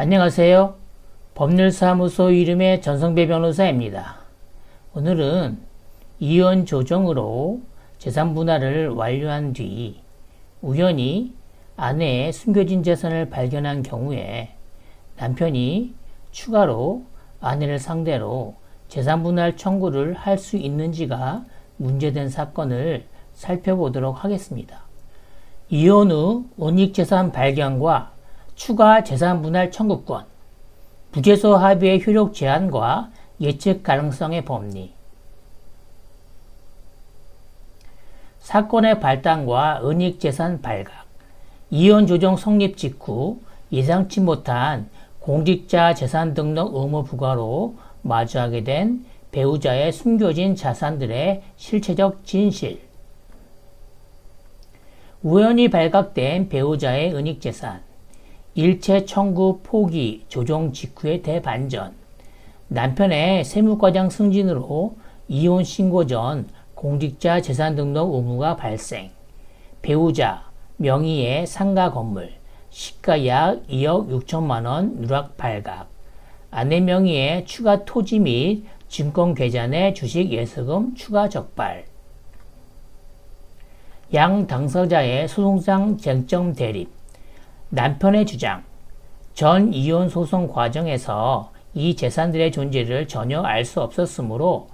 안녕하세요. 법률사무소 이름의 전성배 변호사입니다. 오늘은 이혼 조정으로 재산 분할을 완료한 뒤 우연히 아내의 숨겨진 재산을 발견한 경우에 남편이 추가로 아내를 상대로 재산 분할 청구를 할 수 있는지가 문제된 사건을 살펴보도록 하겠습니다. 이혼 후 은닉재산 발견과 추가 재산 분할 청구권, 부재소 합의의 효력 제한과 예측 가능성의 법리, 사건의 발단과 은닉재산 발각, 이혼 조정 성립 직후 예상치 못한 공직자 재산 등록 의무 부과로 마주하게 된 배우자의 숨겨진 자산들의 실체적 진실, 우연히 발각된 배우자의 은닉재산, 일체 청구 포기 조정 직후의 대반전, 남편의 세무과장 승진으로 이혼 신고 전 공직자 재산 등록 의무가 발생, 배우자 명의의 상가 건물, 시가 약 2억 6천만 원 누락 발각, 아내 명의의 추가 토지 및 증권 계좌내 주식 예수금 추가 적발, 양 당사자의 소송상 쟁점 대립, 남편의 주장, 전 이혼 소송 과정에서 이 재산들의 존재를 전혀 알 수 없었으므로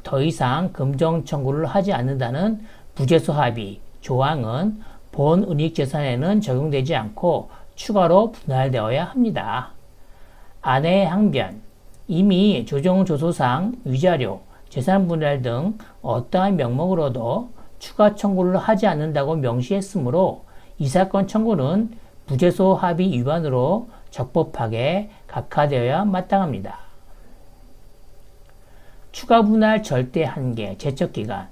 더 이상 금정 청구를 하지 않는다는 부재소 합의 조항은 본 은닉재산에는 적용되지 않고 추가로 분할되어야 합니다. 아내의 항변, 이미 조정조소상 위자료, 재산분할 등 어떠한 명목으로도 추가 청구를 하지 않는다고 명시했으므로 이 사건 청구는 부재소 합의 위반으로 적법하게 각하되어야 마땅합니다. 추가 분할 절대 한계 제척기간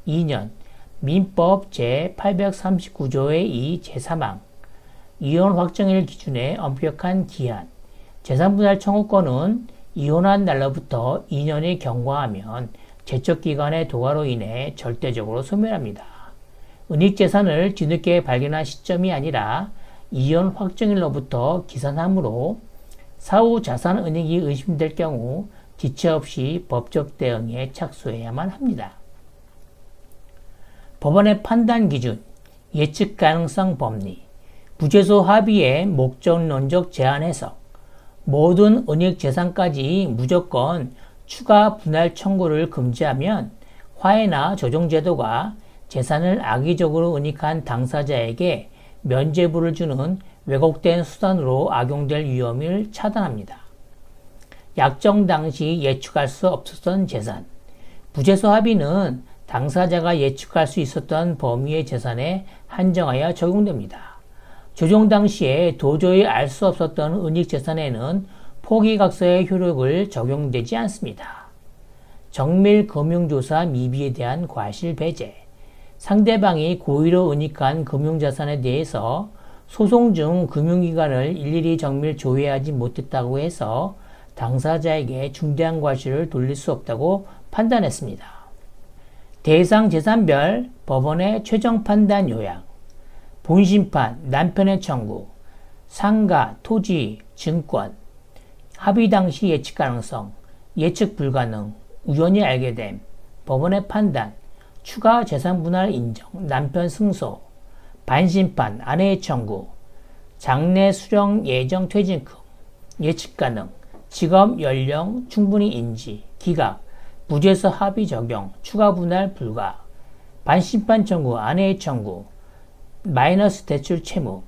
2년 민법 제839조의 2 제3항 이혼 확정일 기준의 엄격한 기한 재산분할 청구권은 이혼한 날로부터 2년이 경과하면 제척기간의 도과로 인해 절대적으로 소멸합니다. 은닉재산을 뒤늦게 발견한 시점이 아니라 이혼 확정일로부터 기산함으로 사후 자산 은닉이 의심될 경우 지체 없이 법적 대응에 착수해야만 합니다. 법원의 판단 기준, 예측 가능성 법리, 부재소 합의의 목적론적 제한 해석, 모든 은닉 재산까지 무조건 추가 분할 청구를 금지하면 화해나 조정제도가 재산을 악의적으로 은닉한 당사자에게 면죄부를 주는 왜곡된 수단으로 악용될 위험을 차단합니다. 약정 당시 예측할 수 없었던 재산, 부재소 합의는 당사자가 예측할 수 있었던 범위의 재산에 한정하여 적용됩니다. 조정 당시에 도저히 알 수 없었던 은닉재산에는 포기각서의 효력을 적용되지 않습니다. 정밀 금융조사 미비에 대한 과실 배제, 상대방이 고의로 은닉한 금융자산에 대해서 소송 중 금융기관을 일일이 정밀 조회하지 못했다고 해서 당사자에게 중대한 과실을 돌릴 수 없다고 판단했습니다. 대상 재산별 법원의 최종 판단 요약, 본심판, 남편의 청구, 상가, 토지, 증권, 합의 당시 예측 가능성, 예측 불가능, 우연히 알게 됨, 법원의 판단, 추가 재산 분할 인정, 남편 승소, 반심판, 아내의 청구, 장래 수령 예정 퇴직금, 예측 가능, 직업 연령 충분히 인지, 기각, 부재소 합의 적용, 추가 분할 불가, 반심판 청구, 아내의 청구, 마이너스 대출 채무,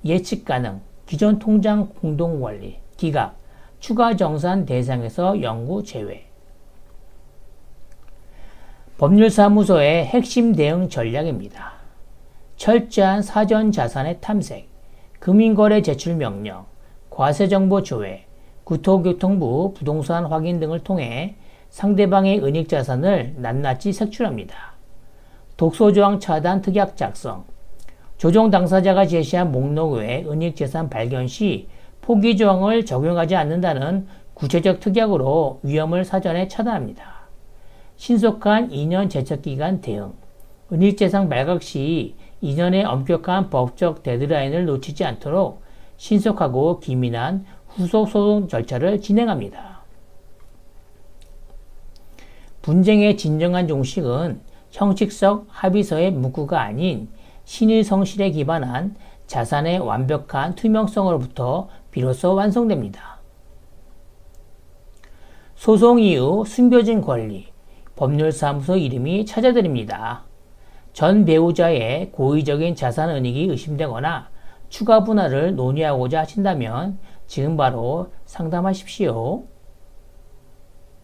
예측 가능, 기존 통장 공동관리, 기각, 추가 정산 대상에서 영구 제외. 법률사무소의 핵심 대응 전략입니다. 철저한 사전 자산의 탐색, 금융거래 제출 명령, 과세정보 조회, 국토교통부 부동산 확인 등을 통해 상대방의 은닉자산을 낱낱이 색출합니다. 독소조항 차단 특약 작성, 조정 당사자가 제시한 목록 외 은닉재산 발견 시 포기조항을 적용하지 않는다는 구체적 특약으로 위험을 사전에 차단합니다. 신속한 2년 제척기간 대응, 은닉재산 발각 시 2년의 엄격한 법적 데드라인을 놓치지 않도록 신속하고 기민한 후속 소송 절차를 진행합니다. 분쟁의 진정한 종식은 형식적 합의서의 문구가 아닌 신의성실에 기반한 자산의 완벽한 투명성으로부터 비로소 완성됩니다. 소송 이후 숨겨진 권리, 법률사무소 이름이 찾아드립니다. 전 배우자의 고의적인 자산 은닉이 의심되거나 추가 분할을 논의하고자 하신다면 지금 바로 상담하십시오.